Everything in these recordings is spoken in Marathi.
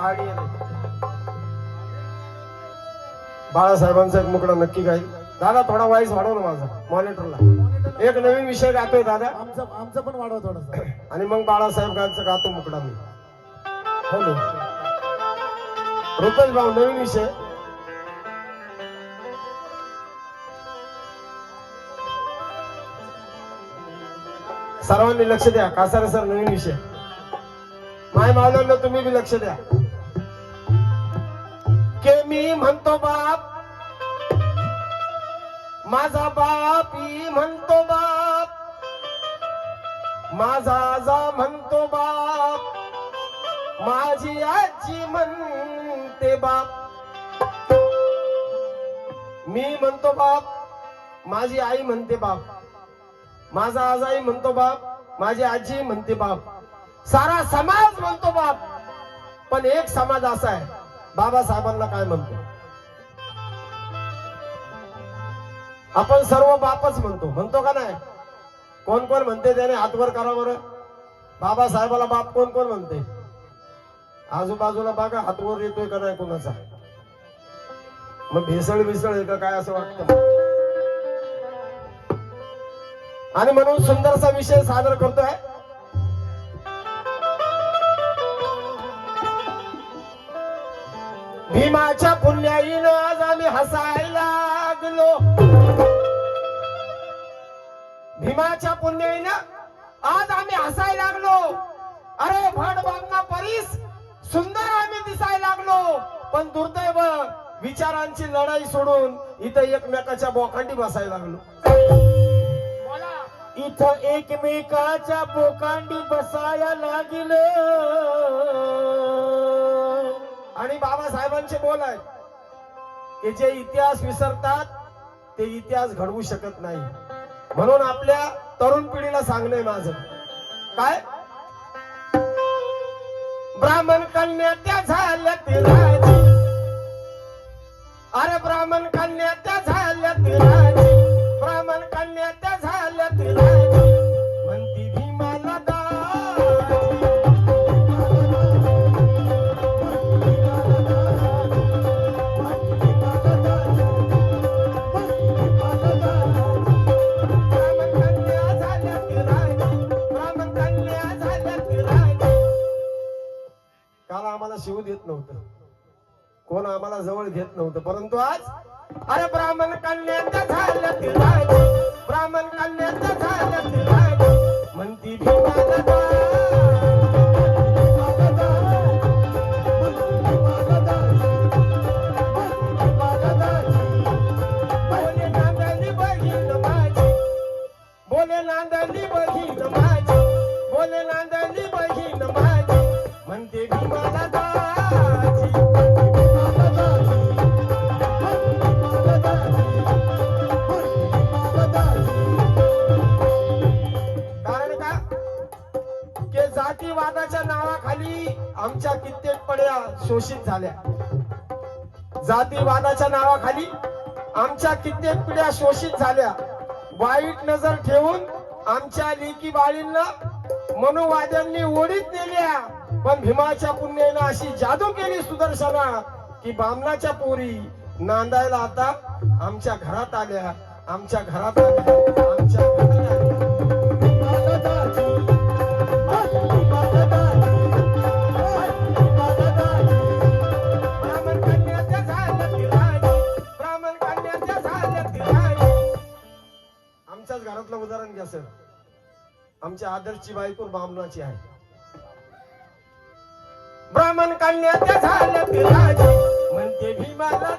पहाडी येते. बाळासाहेबांचा एक मुकडा नक्की गाईल. दादा थोडा वाईस वाढव ना माझा मॉनिटरला. एक नवीन विषय गातोय दादा. आमचं पण वाढव थोडस. आणि मग बाळासाहेब गातो मुकडा मी. हॅलो रुपेश भाऊ, नवीन विषय. सर्वांनी लक्ष द्या. कासारे सर, नवीन विषय. माय मावल्यांना तुम्ही बी लक्ष द्या. के मी म्हणतो बाप, माझा बाप ही म्हणतो बाप, माझा आजा म्हणतो बाप, माझी आजी म्हणते बाप. मी म्हणतो बाप, माझी आई म्हणते बाप, माझा आजाही म्हणतो बाप, माझी आजी म्हणते बाप, सारा समाज म्हणतो बाप. पण एक समाज असा आहे, बाबासाहेबांना काय म्हणतो? आपण सर्व बापच म्हणतो का नाही? कोण कोण म्हणते त्याने हातवर करा बरं. बाबासाहेबाला बाप कोण कोण म्हणते? आजूबाजूला बघा हातवर येतोय का नाही कोणाचा. मग भेसळ आहे का काय असं वाटतं. आणि म्हणून सुंदरसा विषय सादर करतोय. भीमाच्या पुण्याईनं आज आम्ही हसायला लागलो. भीमाच्या पुण्याईनं आज आम्ही हसायला लागलो. अरे भड बांगना परीस सुंदर आम्ही दिसायला लागलो. पण दुर्दैव, विचारांची लढाई सोडून इथं एकमेकाच्या बोकांडी बसायला लागलो. इथं एकमेकाच्या बोकांडी बसायला लागलो. आणि बाबासाहेबांचे बोल आहेत की जे इतिहास विसरतात ते इतिहास घडवू शकत नाही. म्हणून आपल्या तरुण पिढीला सांगणं माझं काय, ब्राह्मण कन्या त्या झाल्या तिराजी. अरे ब्राह्मण कन्या त्या झाल्या तिराजी, ब्राह्मण कन्या त्या झाल्या तिराजी, म्हणती भीमाला आम्हाला शिवू देत नव्हतं, कोण आम्हाला जवळ घेत नव्हतं. परंतु आज अरे ब्राह्मण कन्या झाल्या तिराजी, ब्राह्मण कन्या झाल्या तिराजी, म्हणती भीमाला बोले नांदली बहीण माझी, बोले नांदली बहीण माझी, बोले नांदली बहीण माझी, म्हणते भीमाला जातीवादाच्या नावाखाली आमच्या कित्येक पड्या शोषित झाल्या. जातीवादाच्या नावाखाली आमच्या कित्येक पिढ्या शोषित झाल्या. वाईट नजर ठेवून आमच्या लेकी बाळींना मनुवाद्यांनी ओढीत नेल्या. पण भीमाच्या पुण्यानं अशी जादू केली सुदर्शना की बामणाच्या पोरी नांदायला आता आमच्या घरात आल्या, आमच्या घरात आल्या, आमच्या घरात आल्या. आमच्याच घरातलं उदाहरण घ्या सर. आमच्या आदर्शची बायको बामणाची आहे. ब्राह्मण कन्या त्या झाल्या तिराजी, म्हणते भीमाला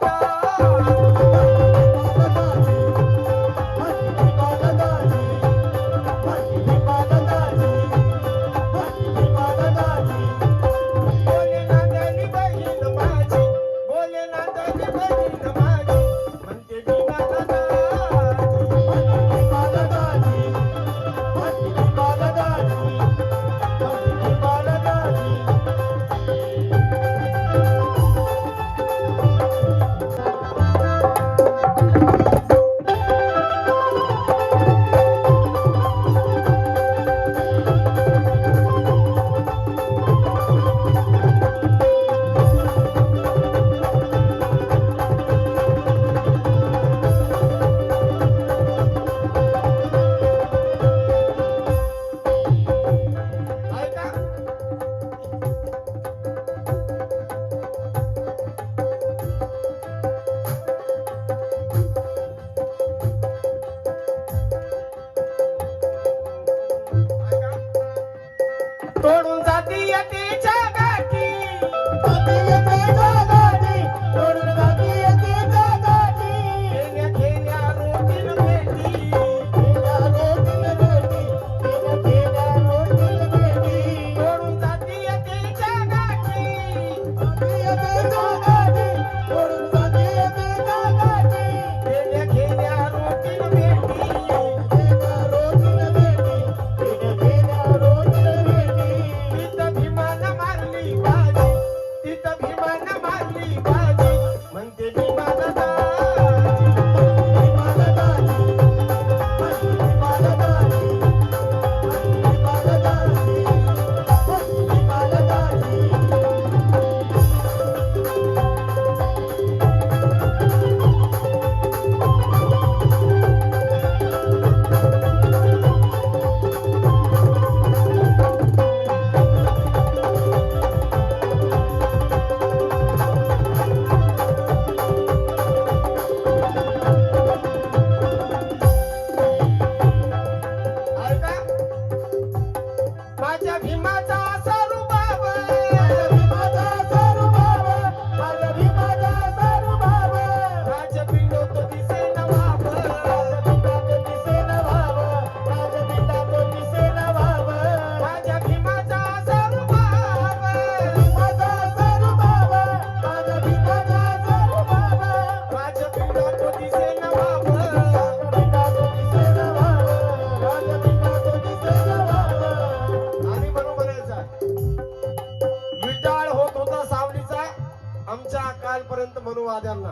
मनुवाद्यांना.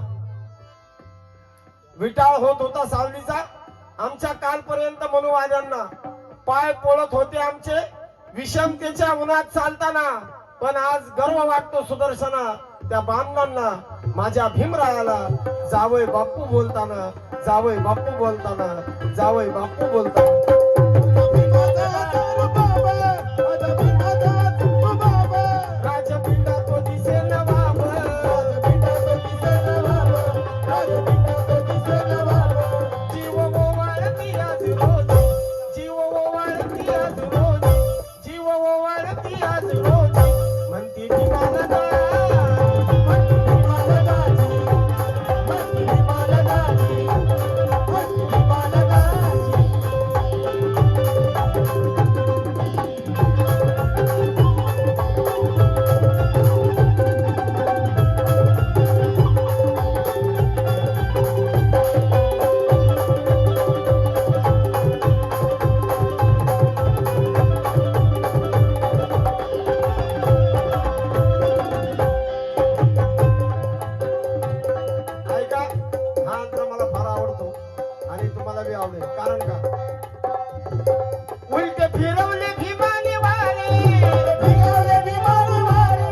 विटाळ होत होता सावलीचा आमच्या कालपर्यंत मनुवाद्यांना. पाय पोळत होते आमचे विषमतेच्या उन्हात चालताना. पण आज गर्व वाटतो सुदर्शना त्या बांधवांना, माझ्या भीमरायाला. जावई बापू बोलताना, जावई बापू बोलताना, जावई बापू बोलताना. राजपिंडा तो दिसेल बाबा, जीव ओवाळती आज रोज, जीव ओवाळती आज रोज, जीव ओवाळती आज रोज. म्हणती भीमाला गा, म्हणती भीमाला गाजी, म्हणती भीमाला गाजी, म्हणती भीमाला गाजी. ऐका, हा अंतर मला फार आवडतो आणि तुम्हाला बी आवडेल. कारण का उलटे फिरवले भीमाने वारे, फिरवले भीमाने वारे,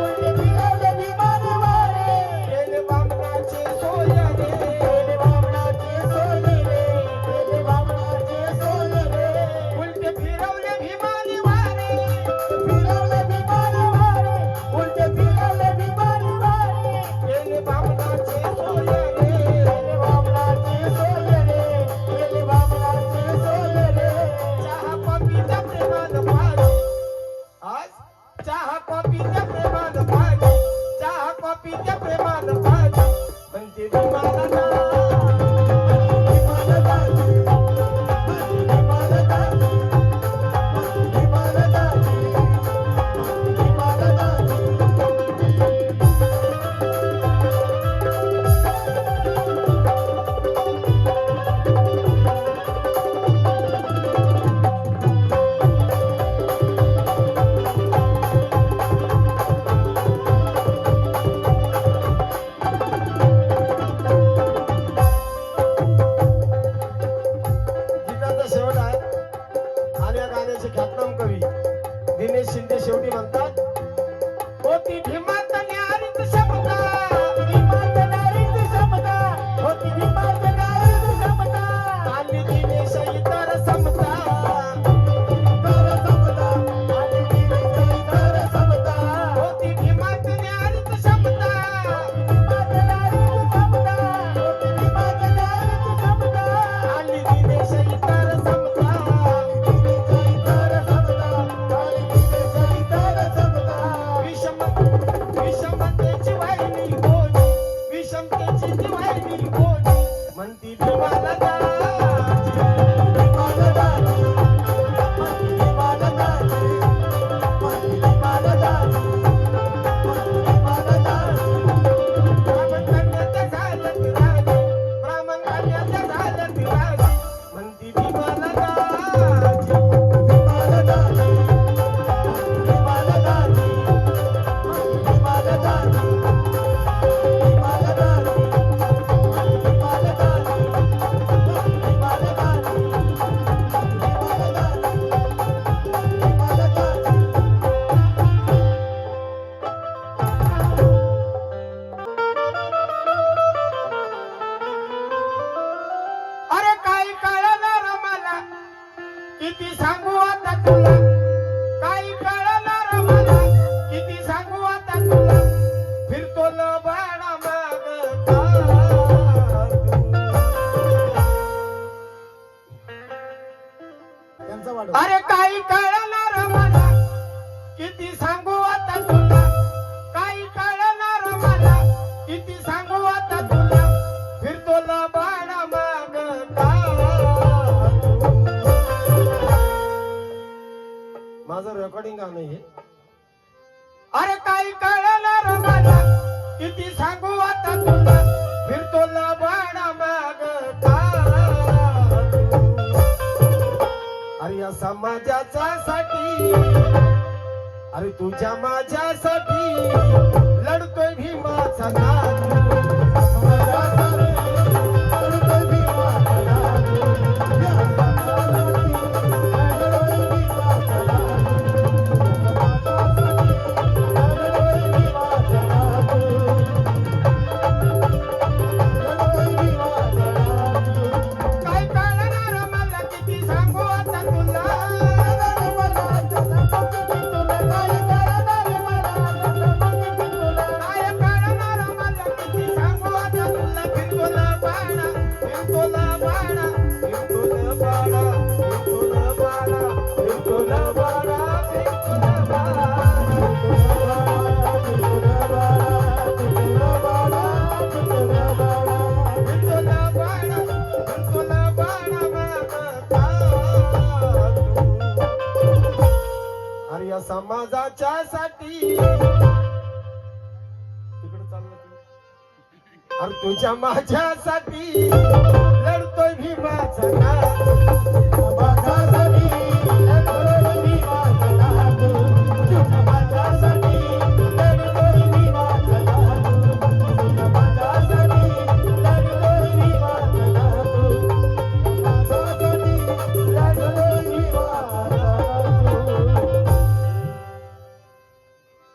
उलटे फिरवले भीमाने वारे. केले बामणाचे सोय रे, केले बामणाचे सोय रे, केले बामणाचे सोय रे. उलटे फिरवले भीमाने वारे, फिरवले भीमाने वारे, उलटे फिरवले भीमाने वारे. केले बामणाचे सोय रे, केले बामणाचे सोय रे, केले बामणाचे सोय रे. चहा कॉफीच्या प्रेमानं पाणी, आज चहा कॉफीच्या प्रेमानं पाणी, चहा कॉफीच्या प्रेमानं पाणी. म्हणते भीमाला गा, भीमाला गाजी, भीमाला गाजी, भीमाला गाजी, भीमाला गाजी. गीताचा शेवट आहे आणि या गाण्याचे ख्यातनाम कवी दिनेश शिंदे शेवटी म्हणतात, होती भीमात न्यारीत समता, भीमात न्यारीत समता, होती भीमात न्यारीत समता. आली दिनेश इतर समता, इतर समता, आली दिनेश इतर समता. होती भीमात न्यारीत समता, भीमात न्यारीत समता, होती भीमात न्यारीत समता. आली दिनेश इतर समता, दिनेश इतर समता, आली दिनेश इतर समता. विषमतेची वाहिनी कोणी, विषमतेची ती वाहिनी कोणी. म्हणती भीमाला गाजी, भीमाला गाजी, म्हणती भीमाला गाजी, म्हणती भीमाला गाजी, म्हणती भीमाला गाजी. ब्राह्मण कन्याच्या झाल्यात राजी, ब्राह्मण कन्याच्या झाल्यात राजी. म्हणती भीमाला गाजी, भीमाला गाजी, म्हणती भीमाला गाजी, म्हणती भीमाला गाजी, भीमाला गाजी, म्हणती भीमाला गाजी, म्हणती भीमाला गाजी, भीमाला गाजी, भीमाला गाजी. अरे काही कळणार मला, किती सांगू आता तुला. काही कळणार मला, किती सांगू आता तुला. फिरतो लबाडा मागता त्यांचा वाढव. अरे काही कळणार मला, किती सांगू आता तुला. काही कळणार मला, किती सांगू आता तुला. फिरतो लबाडा मागता. माझं रेकॉर्डिंग गाणं आहे. अरे काही कळणार मला, किती सांगू आता तुला. फिरतो लबाडा मागता. अरे या समाजाच्या साठी, अरे तुझ्या माझ्यासाठी लढतोय भीमाचा नातू. काय कळणार मला किती सांगू आता तुला. काय कळणार मला किती सांगू आता तुला. फिरतोला बाळा, फिरतोला बाळा, फिरतोला बाळा, फिरतोला बाळा, फिरतोला बाळा, फिरतोला बाळा. फिरतोला बाळा, फिरतोला बाळा मागता तू. अरे या समाजाच्या साठी तिकडे चाललं तू. अरे तुझ्या माझ्यासाठी लढतोय भीमाचा नातू.